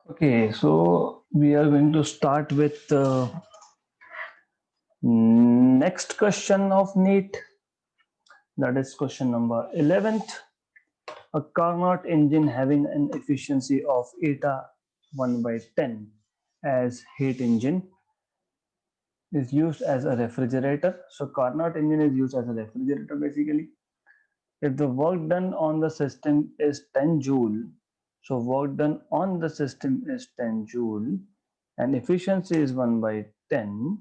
Okay, so we are going to start with the next question of NEET. That is question number 11th. A Carnot engine having an efficiency of eta 1 by 10 as heat engine is used as a refrigerator. So Carnot engine is used as a refrigerator basically. If the work done on the system is 10 joule, so work done on the system is 10 joule and efficiency is 1 by 10,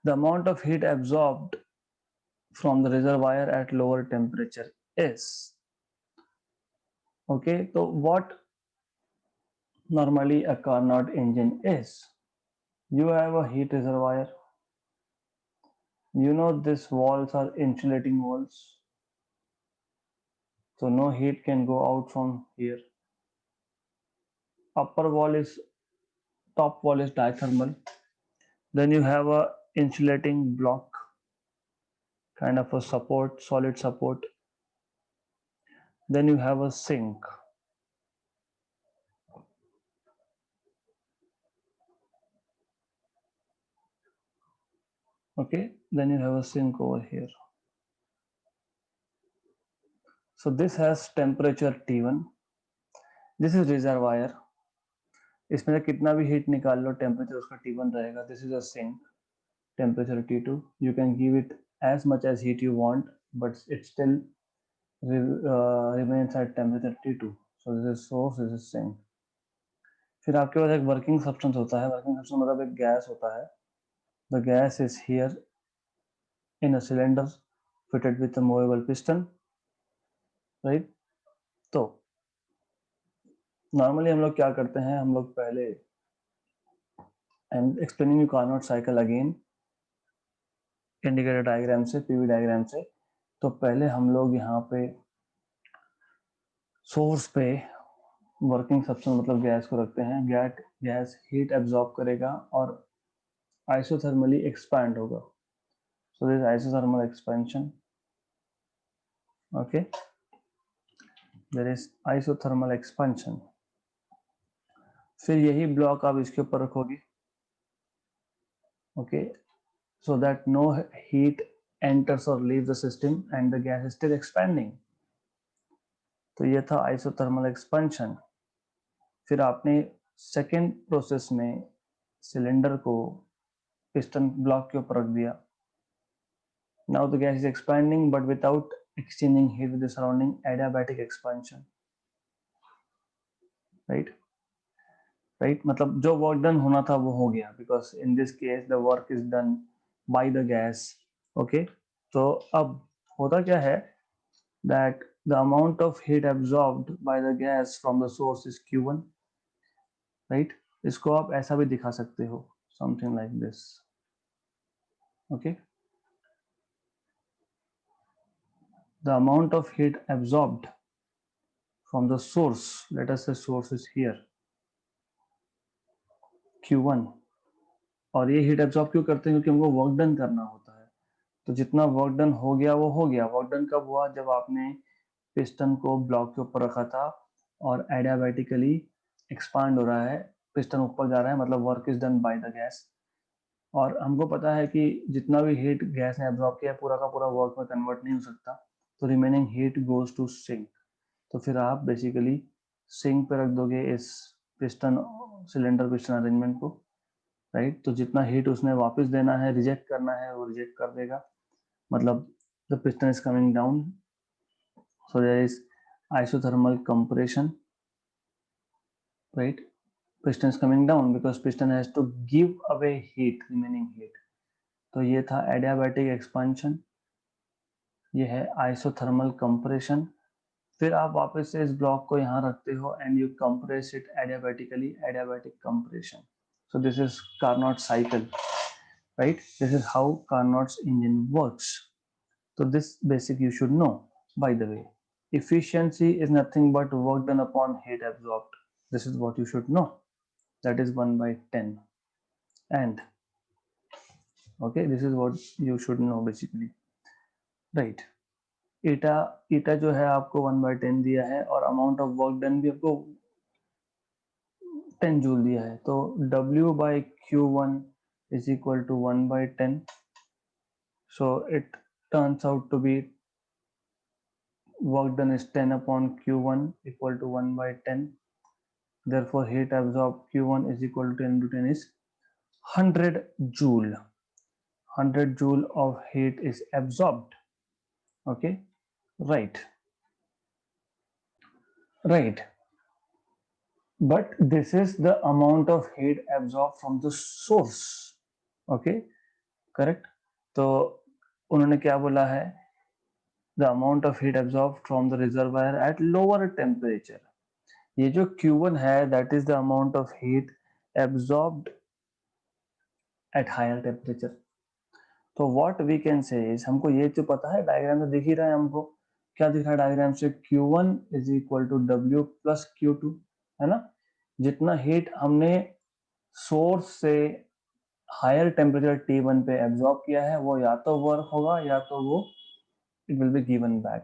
the amount of heat absorbed from the reservoir at lower temperature is. Okay, so what normally a Carnot engine is? You have a heat reservoir. You know these walls are insulating walls. So no heat can go out from here. Upper wall is top wall is diathermal. Then you have a insulating block, kind of a support, solid support. Then you have a sink. Okay, then you have a sink over here. So this has temperature T1. This is reservoir. इसमें से कितना भी heat निकाल low temperature उसका T1 रहेगा. This is a sink, temperature T2. You can give it as much as heat you want, but it still remains at temperature T2. So this is source, this is sink. फिर आपके पास एक working substance होता है. Working substance मतलब एक gas होता है. The gas is here in a cylinder fitted with a movable piston, right? तो नॉर्मली हम लोग क्या करते हैं, हम लोग पहले I am explaining you Carnot cycle again indicator diagram से, पीवी डायग्राम से. तो पहले हम लोग यहाँ पे सोर्स पे वर्किंग सब्सटेंस मतलब गैस को रखते हैं. गैस हीट एब्जॉर्ब करेगा और आइसोथर्मली एक्सपैंड होगा. So this isothermal expansion. Okay, there is isothermal expansion. फिर यही ब्लॉक आप इसके ऊपर रखोगे. ओके, so that no heat enters or leaves the system and the gas is still expanding. तो ये था आइसोथर्मल एक्सपेंशन. फिर आपने सेकेंड प्रोसेस में सिलेंडर को पिस्टन ब्लॉक के ऊपर रख दिया. Now the gas is expanding but without exchanging heat with the surrounding, adiabatic expansion. right मतलब जो वर्क डन होना था वो हो गया, because in this case the work is done by the gas. Okay, तो अब होता क्या है that the amount of heat absorbed by the gas from the source is Q1, right? इसको आप ऐसा भी दिखा सकते हो, something like this. Okay, the amount of heat absorbed from the source, let us say source is here, Q1. और ये heat absorb क्यों करते हैं? क्योंकि हमको वर्क डन करना होता है. तो जितना वर्क डन हो गया वो हो गया. वर्क डन कब हुआ? जब आपने पिस्टन को ब्लॉक के ऊपर रखा था और एडियाबैटिकली एक्सपांड हो रहा है, पिस्टन ऊपर जा रहा है, मतलब work is done by the gas. और हमको पता है कि जितना भी हीट गैस ने एब्जॉर्ब किया पूरा का पूरा वर्क में कन्वर्ट नहीं हो सकता, तो remaining heat goes to sink. तो फिर आप बेसिकली सिंक पे रख दोगे इस पिस्टन सिलेंडर पिस्टन अरेंजमेंट को, राइट? तो जितना हीट उसने वापस देना है, रिजेक्ट करना है, वो रिजेक्ट कर देगा. मतलब the piston is coming down, so there is isothermal compression, right? Piston is coming down because piston has to give away heat, remaining heat. तो ये था adiabatic expansion, ये है isothermal compression. फिर आप वापस से इस ब्लॉक को यहाँ रखते हो and you compress it adiabatically, adiabatic compression. So this is Carnot cycle, right? This is how Carnot's engine works. So this basic you should know. By the way, efficiency is nothing but work done upon heat absorbed. This is what you should know. That is 1 by 10. And okay, this is what you should know basically, right? eta जो है आपको 1 by 10 दिया है और amount of work done भी आपको 10 joule दिया है, तो W by Q1 is equal to 1 by 10. So it turns out to be work done is 10 upon Q1 equal to 1 by 10. Therefore heat absorbed Q1 is equal to 10 into 10 is 100 joule. 100 joule of heat is absorbed. Okay, right. But this is the amount of heat absorbed from the source. Okay, correct. तो उन्होंने क्या बोला है, the amount of heat absorbed from the reservoir at lower temperature. ये जो Q1 है, that is the amount of heat absorbed at higher temperature. तो what we can say is, हमको ये तो पता है, डायग्राम तो दिख ही रहा है हमको, क्या दिख रहा है डायग्राम से, Q1 is equal to W plus Q2, है ना। जितना हीट हमने सोर्स से हायर टेम्परेचर T1 पे एब्जॉर्ब किया है, वो या तो वर्क होगा या तो वो it will be given back,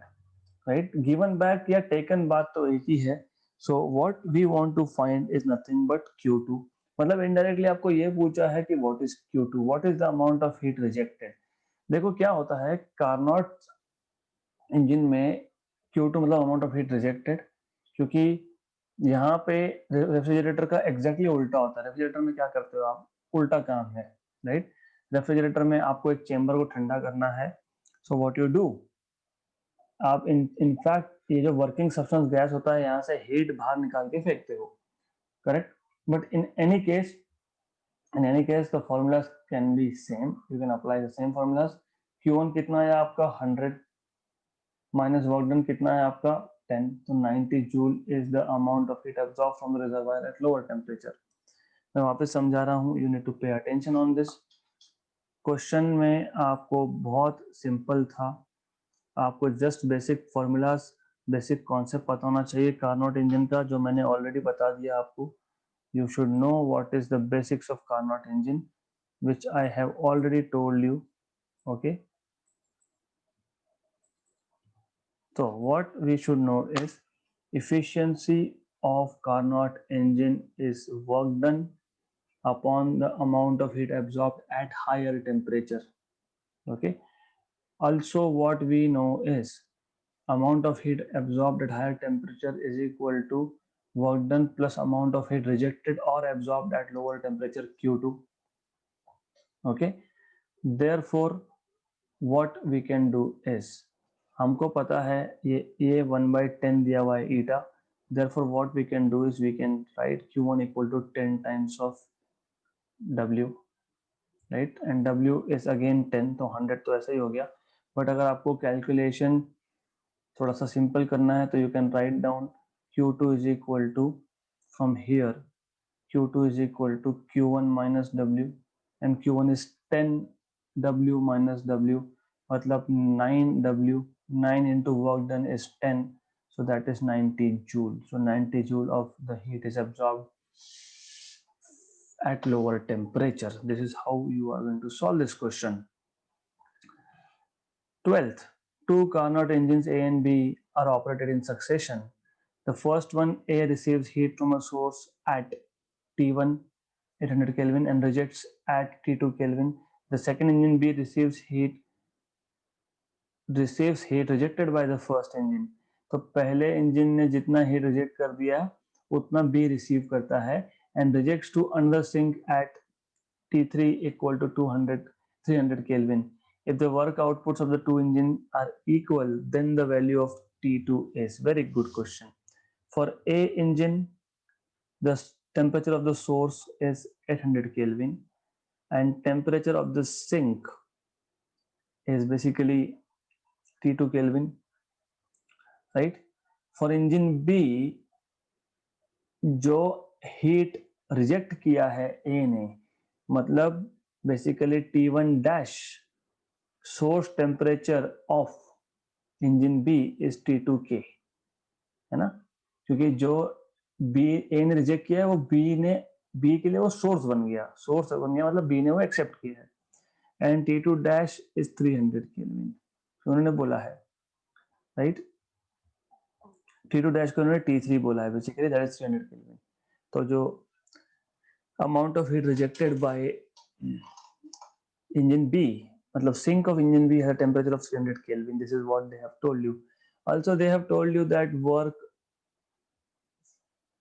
right. Given back या टेकन बात तो एक ही है। So what we want to find is nothing but Q2। मतलब इनडायरेक्टली आपको ये पूछा है कि what is Q2, what is the amount of heat rejected. देखो क्या होता है, कार्नोट इंजन में Q2 मतलब अमाउंट ऑफ हीट रिजेक्टेड, क्योंकि यहाँ पे रेफ्रिजरेटर का एग्जैक्टली उल्टा होता है। रेफ्रिजरेटर में क्या करते हो आप, उल्टा काम है, राइट। रेफ्रिजरेटर में आपको एक चेंबर को ठंडा करना है, सो व्हाट यू डू, आप इनफैक्ट ये जो वर्किंग सब्सटेंस गैस होता है, यहाँ से हीट बाहर निकाल के फेंकते हो, correct. But in any case the formulas can be same, you can apply the same formulas. Q1 कितना है आपका 100 माइनस वर्क डन कितना है आपका 10, तो 90 joule is the amount of heat absorb from the reservoir at lower temperature. मैं वापस समझा रहा हूँ, you need to pay attention on this. Question में आपको बहुत सिंपल था, आपको just basic formulas, basic concept पता होना चाहिए कार्नोट इंजन का, जो मैंने ऑलरेडी बता दिया आपको। You should know what is the basics of Carnot engine, which I have already told you. Okay, so what we should know is efficiency of Carnot engine is work done upon the amount of heat absorbed at higher temperature. Okay, also what we know is amount of heat absorbed at higher temperature is equal to work done plus amount of heat rejected or absorbed at lower temperature Q2. Okay, therefore what we can do is, हमको पता है ये 1/10 दिया हुआ है ईटा, therefore what we can do is we can write Q1 equal to 10 times of W, right, and W is again 10, तो 100 तो ऐसा ही हो गया। बट अगर आपको कैलकुलेशन थोड़ा सा सिंपल करना है, तो you can write down Q2 is equal to, from here Q2 is equal to Q1 minus W, and Q1 is 10 W minus W, मतलब 9W, 9 into work done is 10, so that is 90 joule. So 90 joule of the heat is absorbed at lower temperature. This is how you are going to solve this question. 12th, two Carnot engines A and B are operated in succession. The first one, A, receives heat from a source at T1 800 Kelvin and rejects at T2 Kelvin. The second engine B receives heat rejected by the first engine. तो पहले engine ने जितना heat reject कर दिया उतना B receive करता है and rejects to another sink at T3 equal to 300 Kelvin. If the work outputs of the two engines are equal, then the value of T2 is. Very good question. For A engine, the temperature of the source is 800 Kelvin and temperature of the sink is basically T2 Kelvin, right? For engine B, जो heat reject किया है A ने, मतलब basically T1 dash, source temperature of engine B is T2K, है ना, क्योंकि जो A ने रिजेक्ट किया है वो B के लिए वो सोर्स बन गया मतलब B ने वो एक्सेप्ट किया है, and T2 dash is 300 kelvin, उन्होंने बोला है, राइट। T2 डैश को उन्होंने T3 बोला है, बेसिकली दैट इज 300 केल्विन। तो जो amount of heat rejected by engine B, मतलब sink of engine B has a temperature of 300 Kelvin. This is what they have told you. Also, they have told you that work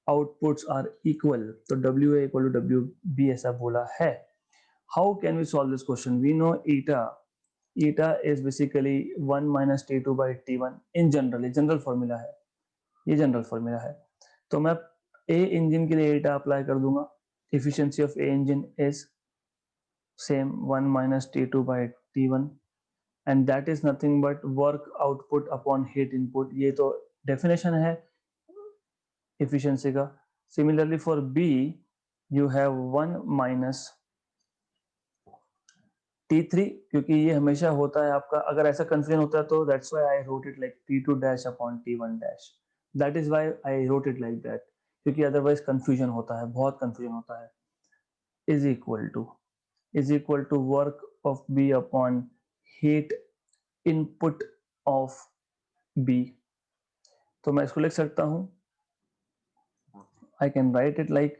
outputs are equal. तो WA equal to WB ऐसा बोला है. How can we solve this question? We know eta. Eta is basically 1 minus T2 by T1 in general. ये general formula है. ये general formula है. तो मैं A इंजन के लिए eta अप्लाई कर दूंगा. Efficiency of A engine is same 1 minus T2 by T1 and that is nothing but work output upon heat input. ये तो definition है efficiency का. Similarly for B you have 1 minus T3 क्योंकि ये हमेशा होता है आपका. अगर ऐसा confusion होता है तो that's why I wrote it like T2 dash upon T1 dash. That is why I wrote it like that. क्योंकि otherwise confusion होता है, बहुत confusion होता है. is equal to work of B upon heat input of B. तो मैं इसको लिख सकता हूं. I can write it like,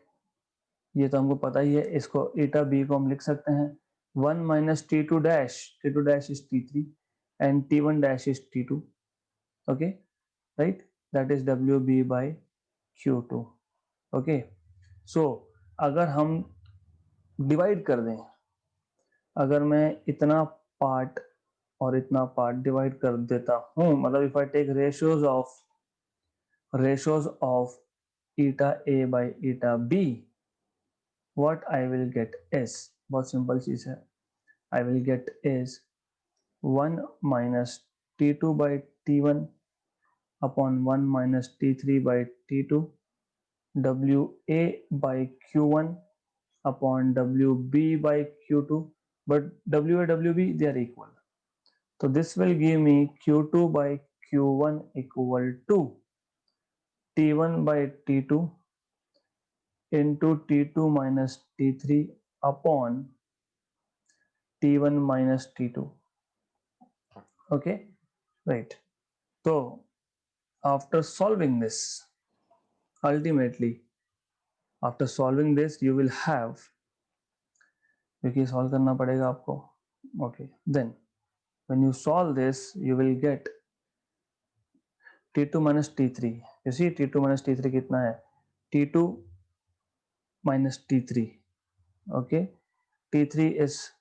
ये तो हमको पता ही है. इसको eta B को हम लिख सकते हैं 1 minus T2 dash. T2 dash is T3 and T1 dash is T2. Okay, right? That is WB by Q2. Okay, so अगर हम डिवाइड कर दें, अगर मैं इतना पार्ट और इतना पार्ट डिवाइड कर देता हूं, मतलब if I take ratios of eta A by eta B, what I will get is, बहुत सिंपल चीज है. I will get is 1 minus T2 by T1 upon 1 minus T3 by T2 WA by Q1 upon WB by Q2, but WA WB they are equal. So this will give me Q2 by Q1 equal to T1 by T2 into T2 minus T3 upon T1 minus T2. Okay, right. So after solving this, ultimately after solving this you will have, क्योंकि solve करना पड़ेगा आपको. Okay, then when you solve this you will get T2 minus T3. You see T2 minus T3 कितना है? T2 minus T3. Okay, T3 is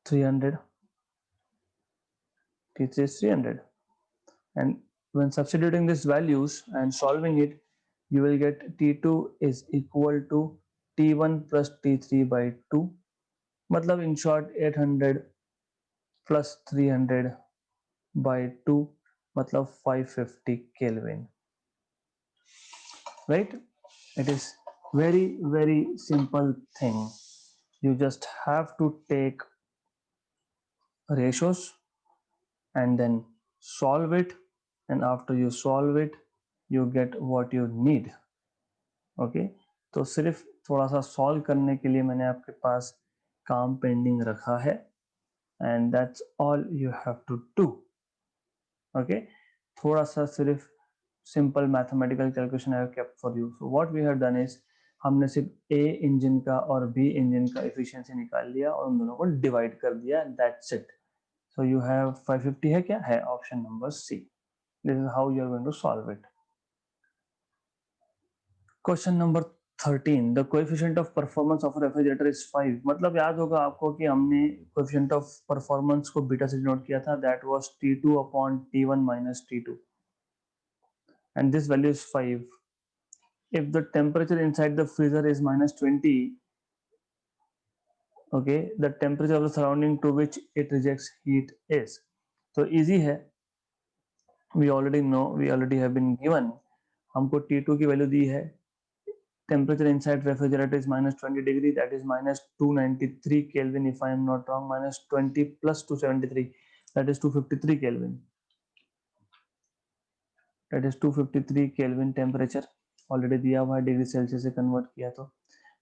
300. T3 is 300. And when substituting these values and solving it, you will get T2 is equal to T1 plus T3 by 2. मतलब in short 800 plus 300 by 2 मतलब 550 Kelvin. Right? It is very simple thing. You just have to take ratios and then solve it, and after you solve it you get what you need. Okay, तो सिर्फ थोड़ा सा solve करने के लिए मैंने आपके पास काम पेंडिंग रखा है, and that's all you have to do. Okay, थोड़ा सा सिर्फ simple mathematical calculation I have kept for you. So what we have done is, हमने सिर्फ ए इंजन का और बी इंजन का एफिशिएंसी निकाल लिया और उन दोनों को डिवाइड कर दिया. That's it. So you have 550 है क्या है? Option number C. This is how you are going to solve it. Question number 13. The coefficient of performance of a refrigerator is 5. मतलब याद होगा आपको कि हमने coefficient of performance को बीटा से डिनोट किया था. That was T2 upon T1 minus T2. And this value is 5. If the temperature inside the freezer is minus 20, okay, the temperature of the surrounding to which it rejects heat is. So easy है. We already know, we already have been given. हमको T2 की value दी है. Temperature inside refrigerator is minus 20 degree, that is minus 293 Kelvin if I am not wrong. Minus 20 plus 273, that is 253 Kelvin. That is 253 Kelvin temperature already दिया हुआ है. Degree Celsius से convert किया तो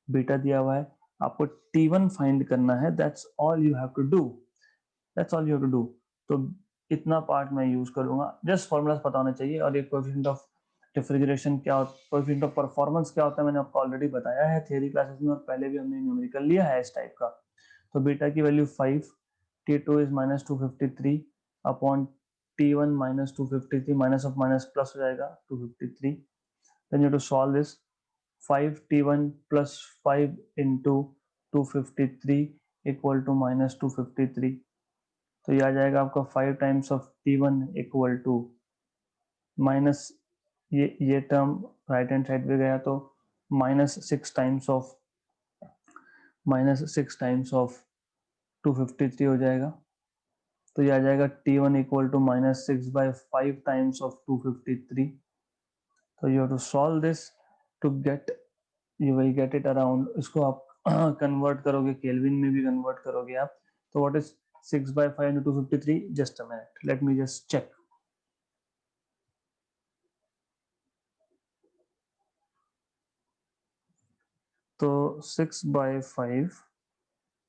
beta दिया हुआ है. आपको T1 फाइंड करना है. That's all you have to do. That's all you have to do. तो इतना पार्ट मैं यूज करूंगा. जस्ट फॉर्मूलाज पता होना चाहिए और एक कोएफिशिएंट ऑफ रेफ्रिजरेशन क्या होता है, कोएफिशिएंट ऑफ परफॉर्मेंस क्या होता है, मैंने आपको ऑलरेडी बताया है थियरी क्लासेस में, और पहले भी हमने न्यूमेरिकल लिया है इस टाइप का। तो बीटा की value 5, T2 is -253 upon T1 -253, minus of minus plus हो जाएगा 253। Then you to solve this, 5T1 plus 5 into 253 equal to -253। तो ये आ जाएगा आपका 5 times of T1 equal to minus, ये टर्म राइट हैंड साइड पे गया तो -6 टाइम्स ऑफ 253 हो जाएगा। तो ये आ जाएगा T1 equal to -6/5 times of 253। तो you have to solve this to get, you will get it around, इसको आप कन्वर्ट करोगे केल्विन में भी कन्वर्ट करोगे आप, तो what is 6/5 into 253? Just a minute, let me just check. तो 6/5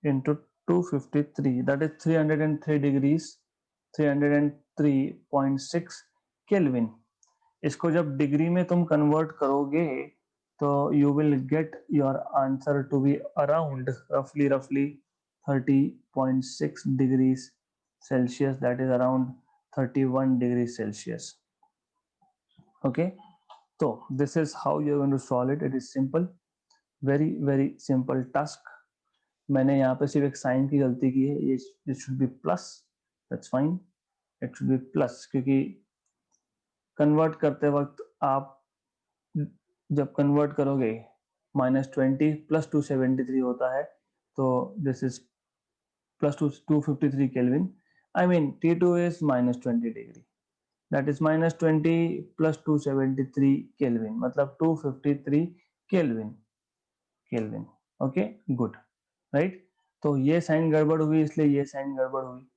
into 253, that is 303 degrees, 303.6 kelvin. इसको जब डिग्री में तुम कन्वर्ट करोगे तो you will get your answer to be around रफली 30.6 degrees Celsius, that is around 31 degrees Celsius. Okay, so this is how you're going to solve it. It is simple, very simple task. मैंने यहाँ पे सिर्फ एक sign की गलती की है, ये it should be plus, that's fine, it should be plus, क्योंकि कन्वर्ट करते वक्त आप जब कन्वर्ट करोगे -20 प्लस 273 होता है, तो this is plus 253 kelvin, I mean T2 is -20 degree, that is -20 plus 273 kelvin, मतलब 253 केल्विन। Okay good, right. तो ये साइन गड़बड़ हुई इसलिए ये साइन गड़बड़ हुई,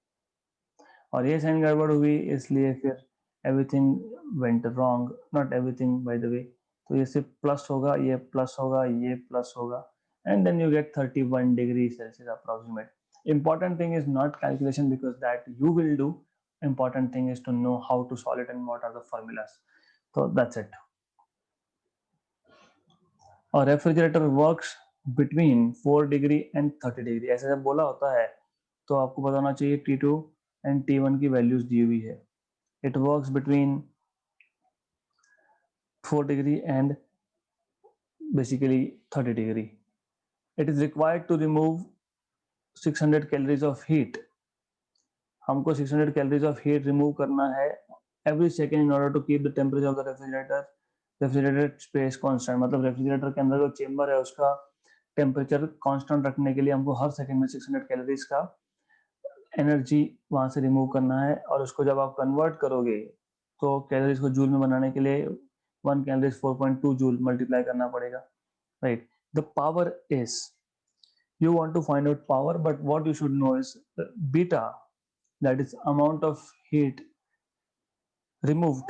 और ये साइन गड़बड़ हुई इसलिए फिर everything went wrong, not everything by the way. तो ये सिर्फ प्लस होगा, ये प्लस होगा, ये प्लस होगा, and then you get 31 degrees Celsius approximate. Important thing is not calculation, because that you will do. Important thing is to know how to solve it and what are the formulas. So that's it. और refrigerator works between 4 degree and 30 degree, ऐसा जब बोला होता है तो आपको बताना चाहिए T2 एंड T1 की वैल्यूज दी हुई है। It works between 4 degree and basically 30 degree. It is required to remove 600 calories of heat. हमको 600 calories of heat remove करना है every second in order to keep the temperature of the refrigerator space constant. मतलब refrigerator के अंदर जो chamber है उसका temperature constant रखने के लिए हमको हर सेकंड में 600 कैलोरीज का एनर्जी वहां से रिमूव करना है, और उसको जब आप कन्वर्ट करोगे तो कैलोरीज को जूल में बनाने के लिए 1 कैलोरीज 4.2 जूल मल्टीप्लाई करना पड़ेगा, right? The power is, you want to find out power, but what you should know is beta, that is amount of heat removed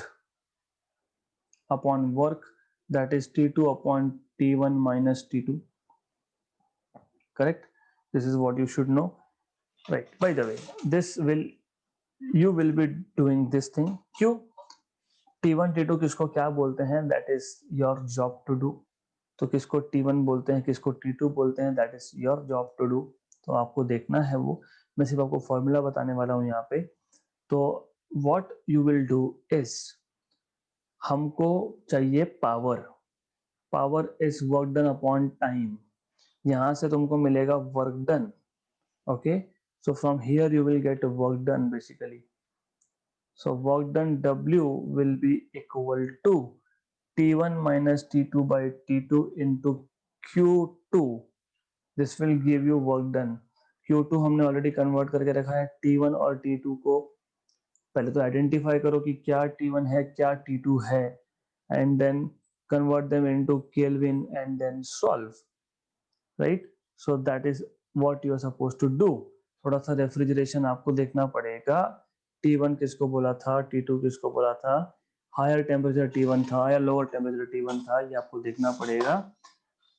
upon work, that is T2 upon T1 minus T2, correct? This is what you should know, right? By the way, this will, you will be doing this thing, क्यों? T1 T2 किसको क्या बोलते हैं, that is your job to do. तो किसको T1 बोलते हैं, किसको T2 बोलते हैं, that is your job to do. तो आपको देखना है वो, मैं सिर्फ आपको फॉर्मूला बताने वाला हूँ यहाँ पे। तो what you will do is, हमको चाहिए power, power is work done upon time, यहाँ से तुमको मिलेगा work done, okay. So from here you will get work done basically. So work done W will be equal to T1 minus T2 by T2 into Q2. This will give you work done. Q2 हमने already convert करके रखा है, T1 और T2 को पहले तो identify करो कि क्या T1 है क्या T2 है, and then convert them into Kelvin and then solve, right? So that is what you are supposed to do. थोड़ा सा रेफ्रिजरेशन आपको देखना पड़ेगा, T1 किसको बोला था, T2 किसको बोला था, हायर टेम्परेचर T1 था या लोअर टेम्परेचर T1 था, ये आपको देखना पड़ेगा,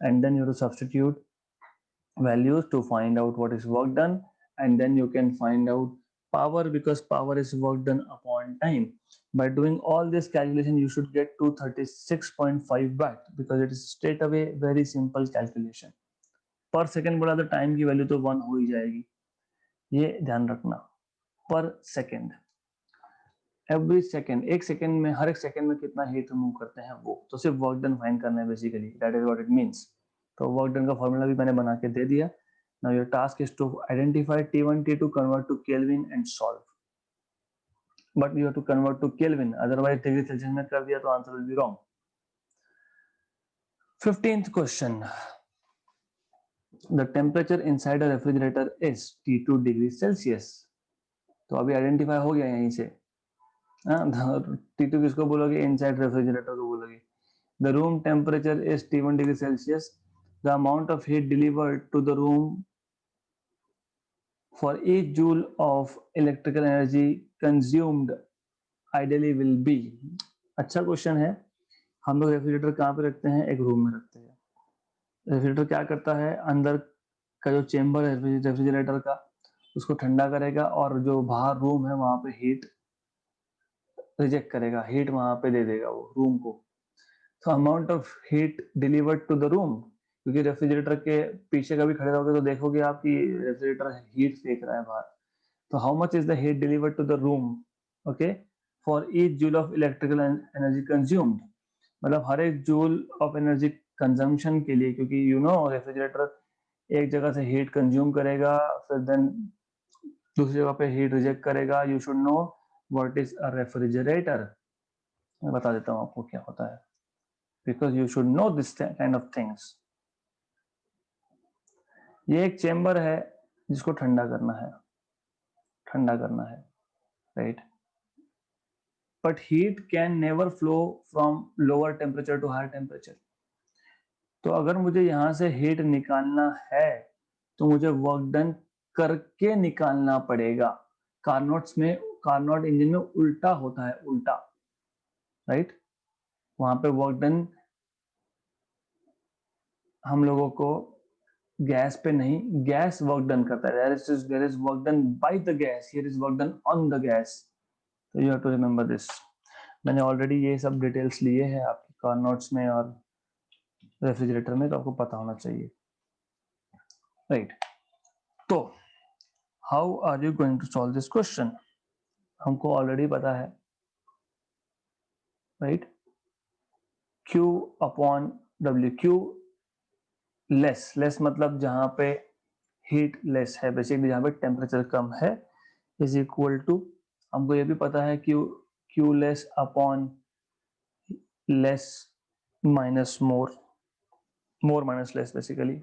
and then you have to substitute values to find out what is work done, and then you can find out power because power is work done upon time. By doing all this calculation, you should get 236.5 watt because it is straight away very simple calculation. पर second बोला तो time की value तो 1 हो ही जाएगी, ये ध्यान रखना. पर सेकेंड, एवरी सेकेंड, एक सेकेंड में, हर एक सेकेंड में कितना हीट रिमूव करते हैं वो, तो सिर्फ वर्क डन फाइंड करना है basically, that is what it means. तो वर्क डन का फॉर्मूला भी मैंने बना के दे दिया. Now your task is to identify T1 T2, convert to kelvin and solve. But you have to convert to kelvin, otherwise degree celsius में कर दिया तो answer will be wrong. 15th question, the temperature inside a refrigerator is T2 degree celsius. तो अभी identify हो गया यहीं से. T2 किसको बोलोगे? इनसाइड रेफ्रिजरेटर को बोलोगे. The room temperature is T1 degree Celsius. The amount of heat delivered to the room for each joule of electrical energy consumed ideally will be. अच्छा क्वेश्चन है. हम लोग रेफ्रिजरेटर कहाँ पे रखते हैं? एक रूम में रखते हैं. रेफ्रिजरेटर क्या करता है? अंदर का जो चेम्बर है रेफ्रिजरेटर का, उसको ठंडा करेगा और जो बाहर रूम है वहां पे हीट रिजेक्ट करेगा, हीट वहां पे दे देगा वो रूम को. तो amount of heat delivered to the room, क्योंकि रेफ्रिजरेटर के पीछे कभी खड़े रहोगे तो देखोगे आप कि रेफ्रिजरेटर हीट फेंक रहा है बाहर. तो how much is the heat delivered to the room, okay, for each joule of electrical energy consumed. मतलब हर एक जूल ऑफ एनर्जी कंजम्पशन के लिए, क्योंकि यू नो रेफ्रिजरेटर एक जगह से हीट कंज्यूम करेगा, फिर देन दूसरी जगह पे हीट रिजेक्ट करेगा. You should know what is a refrigerator. मैं बता देता हूँ आपको क्या होता है, because you should know this kind of things. ये एक चेम्बर है जिसको ठंडा करना है, ठंडा करना है, right. But heat can never flow from lower temperature to higher temperature. तो अगर मुझे यहां से हीट निकालना है तो मुझे वर्क डन करके निकालना पड़ेगा. कार्नोट्स में, कार्नोट इंजन में उल्टा होता है, उल्टा, राइट. वहां पे वर्क डन हम लोगों को गैस पे नहीं, गैस वर्क डन करता है. There is work done by the gas, here is work done on the gas. तो you have to remember this. मैंने ऑलरेडी ये सब डिटेल्स लिए हैं आपके कार्नोट्स में और रेफ्रिजरेटर में, तो आपको पता होना चाहिए, राइट. तो how are you going to solve this question? हमको ऑलरेडी पता है, right. Q upon W. Q less, less मतलब जहां पे हीट लेस है, बेसिकली जहां पे टेम्परेचर कम है, इज इक्वल टू, हमको ये भी पता है Q less upon less minus more, more minus less basically.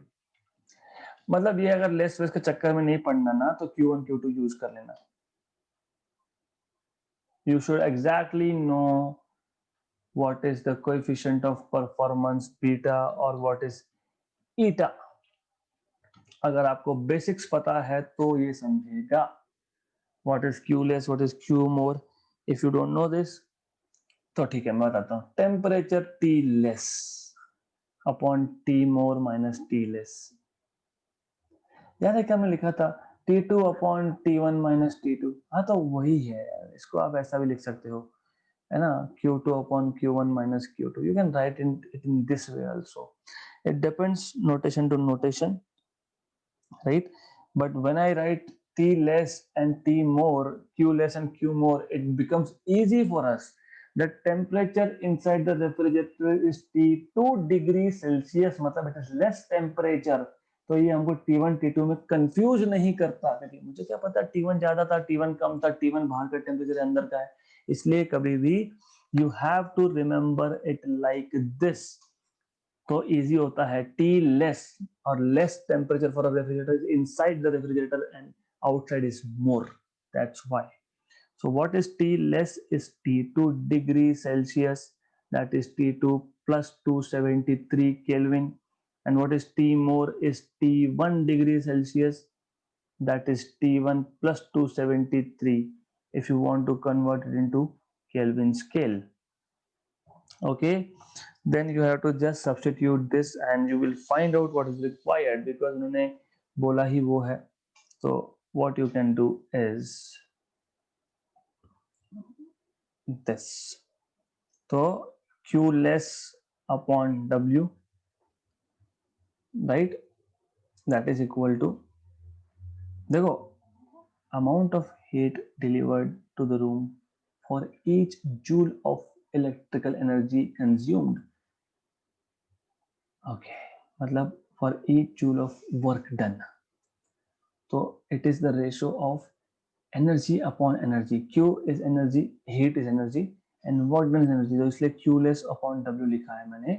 मतलब ये अगर लेस वेस के चक्कर में नहीं पड़ना ना, तो Q1 Q2 यूज कर लेना. You should exactly know what is the coefficient of performance beta or what is eta. अगर आपको बेसिक्स पता है तो ये समझेगा. What is Q less, what is Q more. If you don't know this, तो ठीक है, मैं बताता हूँ. Temperature T less upon T मोर माइनस T लेस. याद है क्या मैं लिखा था? T2 upon T1 minus T2. हाँ तो वही है, इसको आप ऐसा भी लिख सकते हो, है ना. Q2 upon Q1 minus Q2. You can write it in this way also. It depends notation to notation, right? But when I write T less and T more, Q less and Q more, it becomes easy for us. The temperature inside the refrigerator is T2 degree Celsius, मतलब it is less temperature. तो ये हमको T1 T2 में confuse नहीं करता, क्योंकि मुझे क्या पता T1 ज्यादा था, T1 कम था, T1 बाहर का टेम्परेचर अंदर का है. इसलिए कभी भी you have to remember it like this. तो इजी होता है. T लेस और less temperature for a refrigerator inside the refrigerator and outside is more. That's why. So what is T less is T2 degree Celsius, that is T2 plus 273 Kelvin, and what is T more is T1 degree Celsius, that is T1 plus 273 if you want to convert it into Kelvin scale. Okay, then you have to just substitute this and you will find out what is required, because उन्होंने बोला ही वो है. So what you can do is this. तो Q less upon W, right, that is equal to, देखो, amount of heat delivered to the room for each joule of electrical energy consumed. Okay, मतलब for each joule of work done. So it is the ratio of energy upon energy. Q is energy, heat is energy, and work done is energy. तो इसलिए Q less upon W लिखा है मैंने.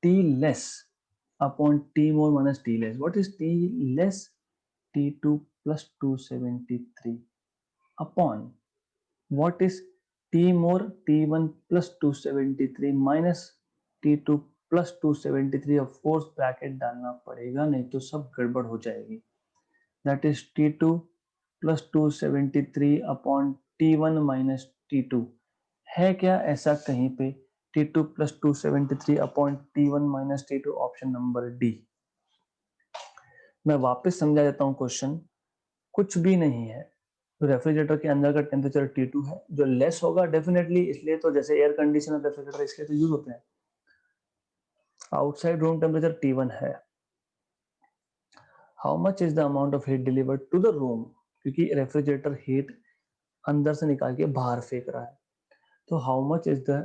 T less upon T more minus T less. What is T less? T2 plus 273 upon, what is T more? T1 plus 273 minus T2 plus 273. Of course bracket डालना पड़ेगा, नहीं तो सब गड़बड़ हो जाएगी. That is T2 plus 273 upon T1 minus T2. है क्या ऐसा कहीं पे? T2 plus 273 upon T1 minus T2, option number D. मैं वापस समझा देता हूं क्वेश्चन. कुछ भी नहीं है. तो रेफ्रिजरेटर के अंदर का टेम्परेचर T2 है, जो लेस होगा डेफिनेटली, इसलिए तो जैसे एयर कंडीशनर रेफ्रिजरेटर इसके तो यूज होते हैं. आउटसाइड रूम टेम्परेचर T1 है. How much is the amount of heat delivered to the room, क्योंकि रेफ्रिजरेटर हीट अंदर से निकाल के बाहर फेंक रहा है. तो how much is the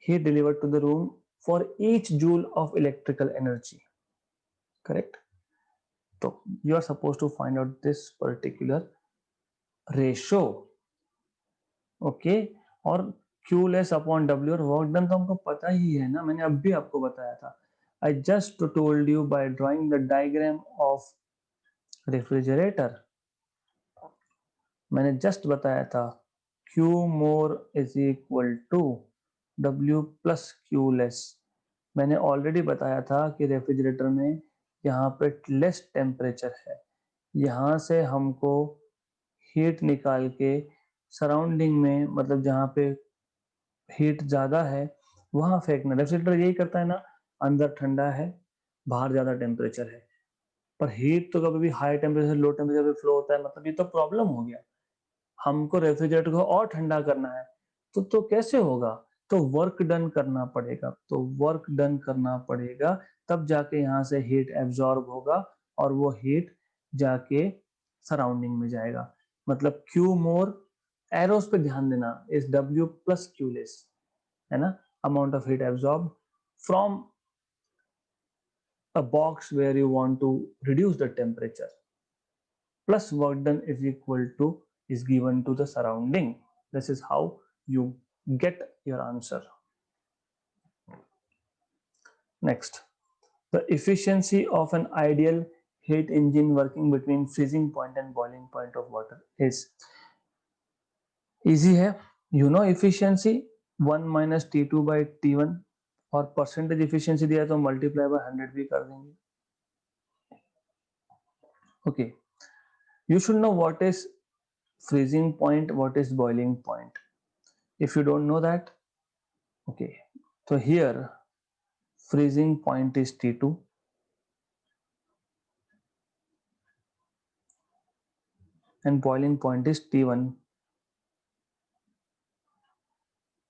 heat delivered to the room for each joule of electrical energy. Correct. तो you are suppose to find out this particular ratio. Okay. और Q लेस अपॉन W और वर्क डन तो हमको पता ही है ना, मैंने अब भी आपको बताया था. I just told you by drawing the diagram of refrigerator. मैंने जस्ट बताया था Q more is equal to W plus Q less. मैंने ऑलरेडी बताया था कि रेफ्रिजरेटर में यहाँ पे लेस टेम्परेचर है, यहाँ से हमको हीट निकाल के सराउंडिंग में, मतलब जहाँ पे हीट ज्यादा है वहां फेंकना. रेफ्रिजरेटर यही करता है ना, अंदर ठंडा है, बाहर ज्यादा टेम्परेचर है, पर हीट तो कभी भी हाई टेम्परेचर लो टेम्परेचर पे फ्लो होता है. मतलब ये तो प्रॉब्लम हो गया. हमको रेफ्रिजरेटर को और ठंडा करना है, तो कैसे होगा? तो वर्क डन करना पड़ेगा. तो वर्क डन करना पड़ेगा, तब जाके यहाँ से हीट एब्जॉर्ब होगा और वो हीट जाके सराउंडिंग में जाएगा. मतलब Q मोर, एरोस पे ध्यान देना, is W plus Q less, है ना. Amount of heat absorb from a box where you want to reduce the temperature plus work done is equal to is given to the surrounding. This is how you get your answer. Next, the efficiency of an ideal heat engine working between freezing point and boiling point of water is easy है. You know efficiency 1 minus T2 by T1, और percentage efficiency दिया तो multiply by 100 भी कर देंगे. Okay, you should know what is freezing point, what is boiling point. If you don't know that, okay, so here freezing point is T2 and boiling point is T1.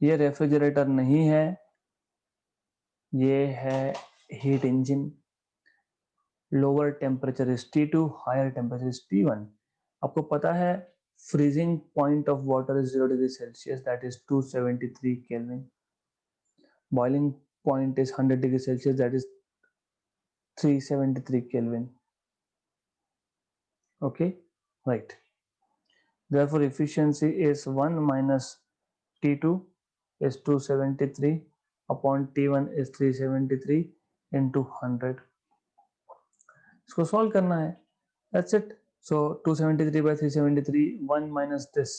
ये refrigerator नहीं है, ये है heat engine. Lower temperature is T2, higher temperature is T1. आपको पता है freezing point of water is 0 degree celsius, that is 273 kelvin. Boiling point is 100 degree celsius, that is 373 kelvin. Okay, right. Therefore efficiency is 1 minus T2 is 273 upon T1 is 373 into 100. इसको solve करना है. That's it. So 273 by 373, 1 minus this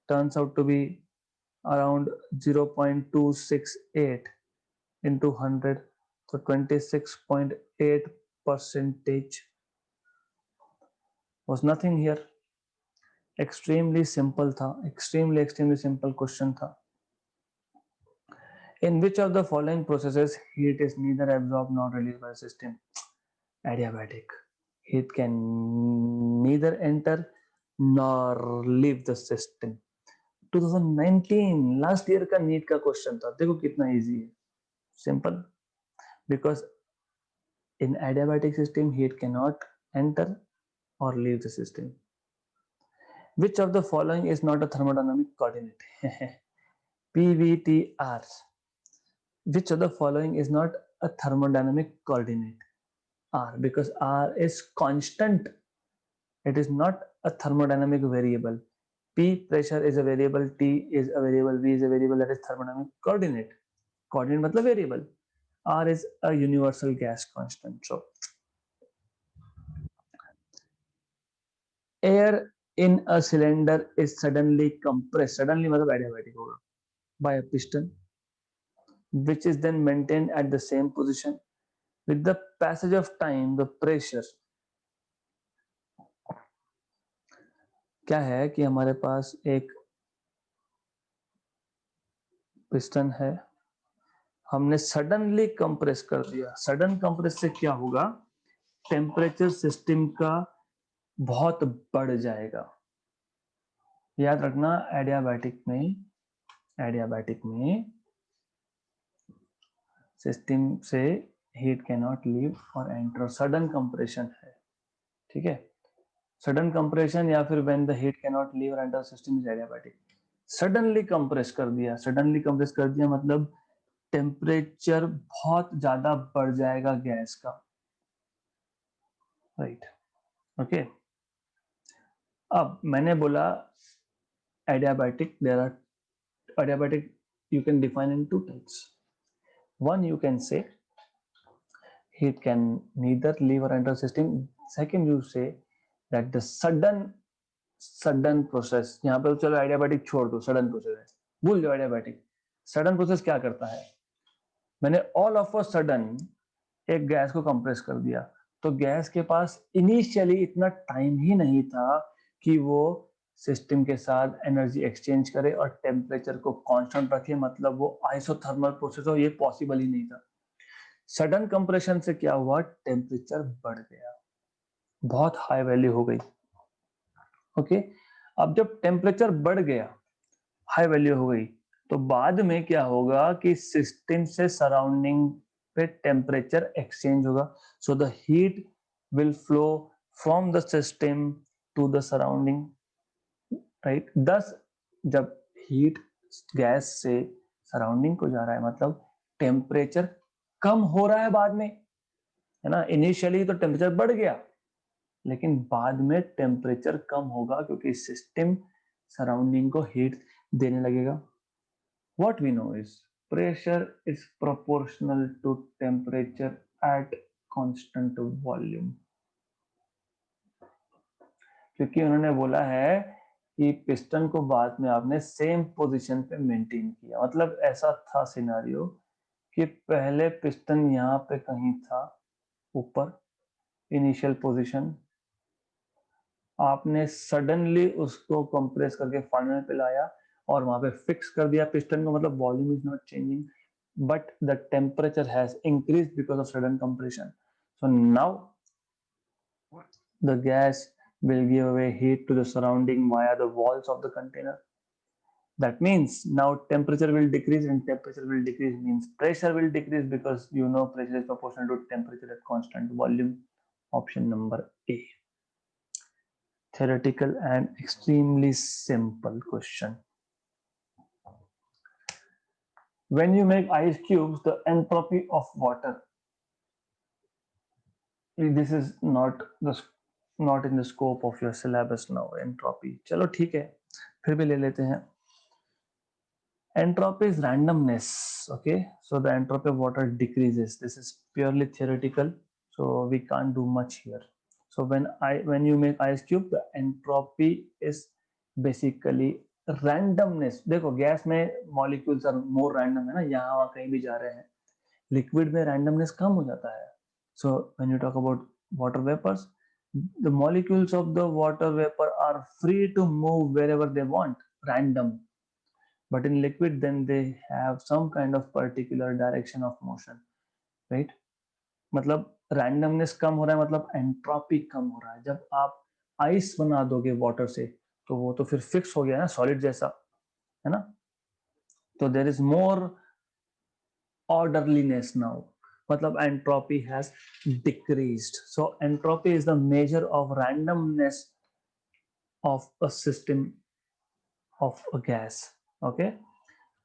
turns out to be around 0.268 into 100. So 26.8 percentage was nothing here. Extremely simple था, extremely simple question था. In which of the following processes heat is neither absorbed nor released by the system? Adiabatic. Heat can neither enter nor leave the system. 2019 last year का NEET का question था, देखो कितना easy है, simple, because in adiabatic system heat can not enter or leave the system. Which of the following is not a thermodynamic coordinate? PVTR. Which of the following is not a thermodynamic coordinate? R, because R is constant. It is not a thermodynamic variable. P, pressure is a variable. T is a variable. V is a variable. That is thermodynamic coordinate. Coordinate matlab variable. R is a universal gas constant. So air in a cylinder is suddenly compressed. Suddenly matlab adiabatic hoga by a piston, which is then maintained at the same position. With the passage of time, the pressure क्या है कि हमारे पास एक piston है, हमने suddenly compress कर दिया. Sudden compress से क्या होगा, टेम्परेचर सिस्टम का बहुत बढ़ जाएगा. याद रखना एडियाबैटिक में सिस्टम से heat can not leave or enter. Sudden compression है, ठीक है. सडन कंप्रेशन या फिर when the heat can not leave or enter system is adiabatic. Suddenly compress कर दिया मतलब टेम्परेचर बहुत ज्यादा बढ़ जाएगा गैस का, राइट. ओके, अब मैंने बोला adiabatic, there are adiabatic you can define in two types. One, you can say heat can neither leave or enter system. Second, you say that the sudden process, यहाँ पे चलो adiabatic छोड़ दो, sudden process है, भूल जाओ adiabatic. sudden process क्या करता है, मैंने all of a sudden एक गैस को कंप्रेस कर दिया, तो गैस के पास इनिशियली इतना टाइम ही नहीं था कि वो सिस्टम के साथ एनर्जी एक्सचेंज करे और टेम्परेचर को कांस्टेंट रखे, मतलब वो आइसोथर्मल प्रोसेस हो, ये पॉसिबल ही नहीं था. सडन कंप्रेशन से क्या हुआ, टेम्परेचर बढ़ गया, बहुत हाई वैल्यू हो गई. ओके, अब जब टेम्परेचर बढ़ गया, हाई वैल्यू हो गई, तो बाद में क्या होगा कि सिस्टम से सराउंडिंग पे टेम्परेचर एक्सचेंज होगा. So the heat will flow from the system to the surrounding, right. दस जब हीट गैस से सराउंडिंग को जा रहा है मतलब टेम्परेचर कम हो रहा है बाद में, है ना. इनिशियली तो टेम्परेचर बढ़ गया, लेकिन बाद में टेम्परेचर कम होगा क्योंकि सिस्टम सराउंडिंग को हीट देने लगेगा. What we know is pressure is proportional to temperature at constant volume. क्योंकि उन्होंने बोला है कि पिस्टन को बाद में आपने सेम पोजीशन पे मेंटेन किया, मतलब ऐसा था सिनेरियो कि पहले पिस्टन यहाँ पे कहीं था ऊपर, इनिशियल पोजीशन, आपने सडनली उसको कंप्रेस करके फाइनल पे लाया और वहां पे फिक्स कर दिया पिस्टन को, मतलब volume is not changing but the temperature has increased because of sudden compression. So now the gas will give away heat to the surrounding via the walls of the container. That means now temperature will decrease, and temperature will decrease means pressure will decrease, because you know pressure is proportional to temperature at constant volume. Option number A. Theoretical and extremely simple question. When you make ice cubes, the entropy of water, this is not in the scope of your syllabus now, entropy. चलो ठीक है, फिर भी ले लेते हैं. Entropy is randomness. Okay, so the entropy of water decreases. This is purely theoretical, so we can't do much here. So when you make ice cube, the entropy is basically randomness. देखो gas में molecules are more random, है ना, यहाँ वहाँ कहीं भी जा रहे हैं. लिक्विड में randomness कम हो जाता है. So when you talk about water vapors, the molecules of the water vapor are free to move wherever they want, random. But in liquid, then they have some kind of particular direction of motion, right? मतलब randomness कम हो रहा है, मतलब entropy कम हो रहा है. जब आप आइस बना दोगे वाटर से, तो वो तो फिर फिक्स हो गया ना, सॉलिड जैसा. है ना? तो there is more orderliness now, matlab entropy has decreased. So entropy is the measure of randomness of a system of a gas. Okay,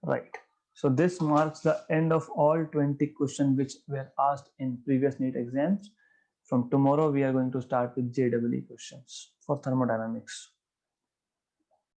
right. So this marks the end of all 20 questions which were asked in previous NEET exams. From tomorrow we are going to start with JEE questions for thermodynamics.